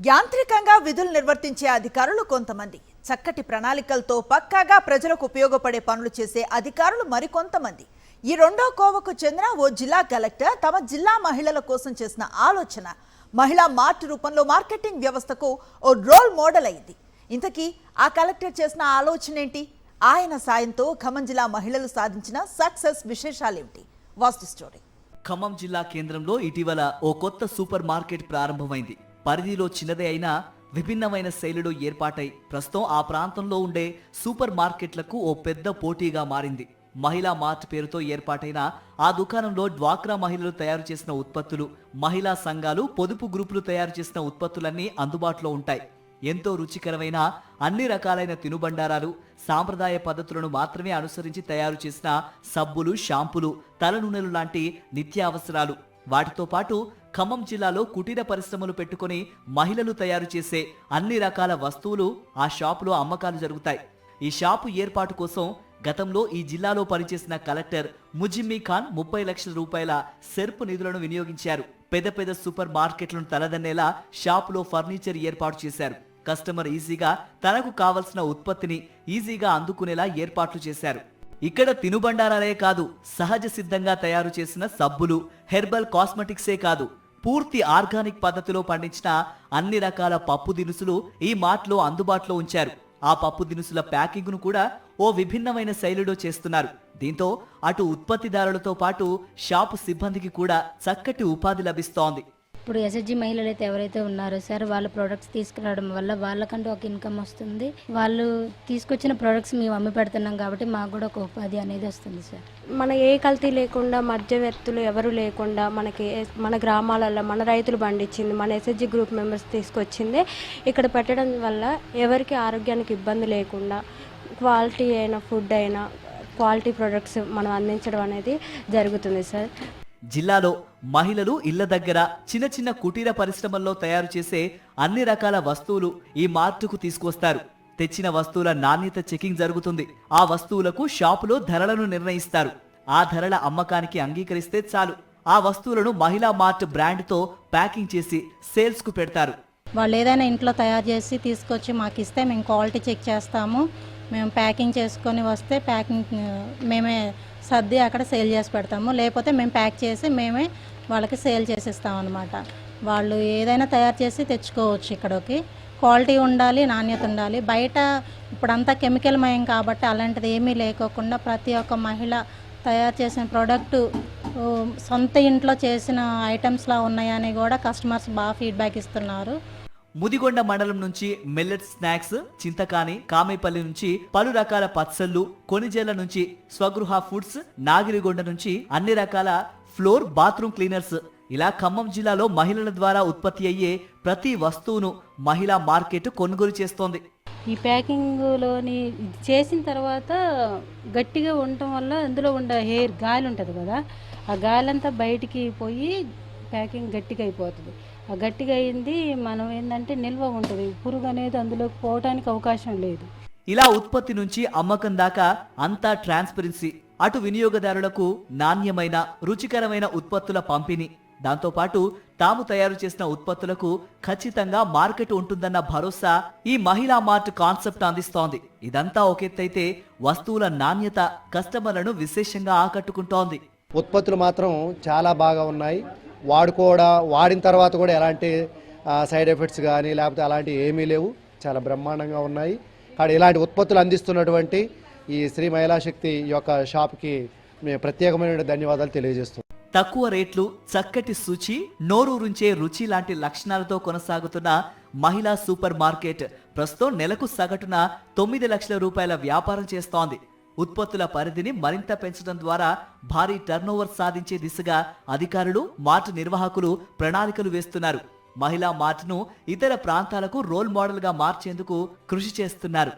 యాంత్రికంగా విధులు నిర్వర్తించే అధికారులు కొంతమంది, చక్కటి ప్రణాళికలతో పక్కాగా ప్రజలకు ఉపయోగపడే పనులు చేసే అధికారులు మరికొంతమంది. ఈ రెండో కోవకు చెందిన ఓ జిల్లా కలెక్టర్ తమ జిల్లా మహిళల కోసం చేసిన ఆలోచన మహిళా మార్ట్ రూపంలో మార్కెటింగ్ వ్యవస్థకు ఓ రోల్ మోడల్ అయింది. ఇంతకీ ఆ కలెక్టర్ చేసిన ఆలోచన ఏంటి? ఆయన సాయంతో ఖమ్మం జిల్లా మహిళలు సాధించిన సక్సెస్ విశేషాలేంటి? Watch the story. ఖమ్మం జిల్లా కేంద్రంలో ఇటీవల ఓ కొత్త సూపర్ మార్కెట్ ప్రారంభమైంది. పరిధిలో చిన్నదే అయినా విభిన్నమైన శైలిలో ఏర్పాటై ప్రస్తుతం ఆ ప్రాంతంలో ఉండే సూపర్ మార్కెట్లకు ఓ పెద్ద పోటీగా మారింది. మహిళా మార్ట్ పేరుతో ఏర్పాటైన ఆ దుకాణంలో డ్వాక్రా మహిళలు తయారు చేసిన ఉత్పత్తులు, మహిళా సంఘాలు, పొదుపు గ్రూపులు తయారు చేసిన ఉత్పత్తులన్నీ అందుబాటులో ఉంటాయి. ఎంతో రుచికరమైన అన్ని రకాలైన తినుబండారాలు, సాంప్రదాయ పద్ధతులను మాత్రమే అనుసరించి తయారు చేసిన సబ్బులు, షాంపులు, తలనూనెలు లాంటి నిత్యావసరాలు, వాటితో పాటు ఖమ్మం జిల్లాలో కుటీర పరిశ్రమలు పెట్టుకుని మహిళలు తయారు చేసే అన్ని రకాల వస్తువులు ఆ షాపులో అమ్మకాలు జరుగుతాయి. ఈ షాపు ఏర్పాటు కోసం గతంలో ఈ జిల్లాలో పనిచేసిన కలెక్టర్ ముజిమ్మీ ఖాన్ 30 లక్షల రూపాయల సెర్పు నిధులను వినియోగించారు. పెద్ద పెద్ద సూపర్ మార్కెట్లను తలదన్నేలా షాపులో ఫర్నిచర్ ఏర్పాటు చేశారు. కస్టమర్ ఈజీగా తనకు కావలసిన ఉత్పత్తిని ఈజీగా అందుకునేలా ఏర్పాట్లు చేశారు. ఇక్కడ తినుబండారాలే కాదు, సహజ సిద్ధంగా తయారు చేసిన సబ్బులు, హెర్బల్ కాస్మెటిక్సే కాదు, పూర్తి ఆర్గానిక్ పద్ధతిలో పండించిన అన్ని రకాల పప్పు దినుసులు ఈ మార్ట్లో అందుబాటులో ఉంచారు. ఆ పప్పు దినుసుల ప్యాకింగ్ను కూడా ఓ విభిన్నమైన శైలిలో చేస్తున్నారు. దీంతో అటు ఉత్పత్తిదారులతో పాటు షాపు సిబ్బందికి కూడా చక్కటి ఉపాధి లభిస్తోంది. ఇప్పుడు ఎస్హెచ్జి మహిళలు అయితే ఎవరైతే ఉన్నారో సార్, వాళ్ళ ప్రోడక్ట్స్ తీసుకురావడం వల్ల వాళ్ళకంటూ ఒక ఇన్కమ్ వస్తుంది. వాళ్ళు తీసుకొచ్చిన ప్రోడక్ట్స్ మేము అమ్మి పెడుతున్నాం కాబట్టి మాకు కూడా ఒక ఉపాధి అనేది వస్తుంది సార్. మన ఏ కల్తీ లేకుండా, మధ్యవర్తులు ఎవరు లేకుండా మన గ్రామాలలో మన రైతులు పండించింది, మన ఎస్హెచ్జి గ్రూప్ మెంబర్స్ తీసుకొచ్చింది ఇక్కడ పెట్టడం వల్ల ఎవరికి ఆరోగ్యానికి ఇబ్బంది లేకుండా క్వాలిటీ అయిన ఫుడ్ అయినా క్వాలిటీ ప్రొడక్ట్స్ మనం అందించడం అనేది జరుగుతుంది సార్. జిల్లాలో మహిళలు ఇళ్ల దగ్గర చిన్న చిన్న కుటీర పరిశ్రమల్లో తయారు చేసే అన్ని రకాల వస్తువులు ఈ మార్టుకు తీసుకొస్తారు. తెచ్చిన వస్తువుల నాణ్యత చెకింగ్ జరుగుతుంది. ఆ వస్తువులకు షాపులో ధరలను నిర్ణయిస్తారు. ఆ ధరల అమ్మకానికి అంగీకరిస్తే చాలు, ఆ వస్తువులను మహిళా మార్ట్ బ్రాండ్తో ప్యాకింగ్ చేసి సేల్స్ కు పెడతారు. వాళ్ళు ఏదైనా ఇంట్లో తయారు చేసి తీసుకొచ్చి మాకు ఇస్తే మేము క్వాలిటీ చెక్ చేస్తాము. మేము ప్యాకింగ్ చేసుకొని వస్తే ప్యాకింగ్ మేమే సర్ది అక్కడ సేల్ చేసి పెడతాము. లేకపోతే మేము ప్యాక్ చేసి మేమే వాళ్ళకి సేల్ చేసిస్తాం అనమాట. వాళ్ళు ఏదైనా తయారు చేసి తెచ్చుకోవచ్చు. ఇక్కడికి క్వాలిటీ ఉండాలి, నాణ్యత ఉండాలి. బయట ఇప్పుడంతా కెమికల్ మయం కాబట్టి అలాంటిది ఏమీ లేకోకుండా ప్రతి ఒక్క మహిళ తయారు చేసిన ప్రోడక్టు సొంత ఇంట్లో చేసిన ఐటమ్స్లా ఉన్నాయని కూడా కస్టమర్స్ బాగా ఫీడ్బ్యాక్ ఇస్తున్నారు. ముదిగొండ మండలం నుంచి మిల్లెట్ స్నాక్స్, చింతకాని, కామేపల్లి నుంచి పలు రకాల పచ్చళ్ళు, కొనిజేల నుంచి స్వగృహ ఫుడ్స్, నాగిరిగొండ నుంచి అన్ని రకాల ఫ్లోర్ బాత్రూమ్ క్లీనర్స్, ఇలా ఖమ్మం జిల్లాలో మహిళల ద్వారా ఉత్పత్తి అయ్యే ప్రతి వస్తువును మహిళా మార్కెట్ కొనుగోలు చేస్తోంది. ఈ ప్యాకింగ్లోని చేసిన తర్వాత గట్టిగా ఉండటం వల్ల అందులో ఉండే గాలి ఉంటుంది కదా, ఆ గాలి అంతా బయటికి పోయి ప్యాకింగ్ గట్టిగా అయిపోతుంది. ఆ గట్టిగా అయింది మనం ఏంటంటే నిల్వ ఉంటుంది, పురుగు అనేది అందులోకి పోవడానికి అవకాశం లేదు. ఇలా ఉత్పత్తి నుంచి అమ్మకం దాకా అంతా ట్రాన్స్పరెన్సీ. అటు వినియోగదారులకు నాణ్యమైన, రుచికరమైన ఉత్పత్తుల పంపిణీ, దాంతోపాటు తాము తయారు చేసిన ఉత్పత్తులకు ఖచ్చితంగా మార్కెట్ ఉంటుందన్న భరోసా ఈ మహిళా మార్ట్ కాన్సెప్ట్ అందిస్తోంది. ఇదంతా ఒకెత్తైతే వస్తువుల నాణ్యత కస్టమర్లను విశేషంగా ఆకట్టుకుంటోంది. ఉత్పత్తులు మాత్రం చాలా బాగా ఉన్నాయి. వాడిన తర్వాత కూడా ఎలాంటి సైడ్ ఎఫెక్ట్స్ కానీ లేకపోతే అలాంటివి ఏమీ లేవు. చాలా బ్రహ్మాండంగా ఉన్నాయి. అక్కడ ఇలాంటి ఉత్పత్తులు అందిస్తున్నటువంటి ఈ శ్రీ మహిళా శక్తి యొక్క షాప్కి మేము ప్రత్యేకమైన ధన్యవాదాలు తెలియజేస్తున్నాం. తక్కువ రేట్లు, చక్కటి శుచి, నోరూరుంచే రుచి లాంటి లక్షణాలతో కొనసాగుతున్న మహిళా సూపర్ మార్కెట్ ప్రస్తుతం నెలకు సగటున 9 లక్షల రూపాయల వ్యాపారం చేస్తోంది. ఉత్పత్తుల పరిధిని మరింత పెంచడం ద్వారా భారీ టర్నోవర్ సాధించే దిశగా అధికారులు, మార్ట్ నిర్వాహకులు ప్రణాళికలు వేస్తున్నారు. మహిళా మార్ట్ను ఇతర ప్రాంతాలకు రోల్ మోడల్గా మార్చేందుకు కృషి చేస్తున్నారు.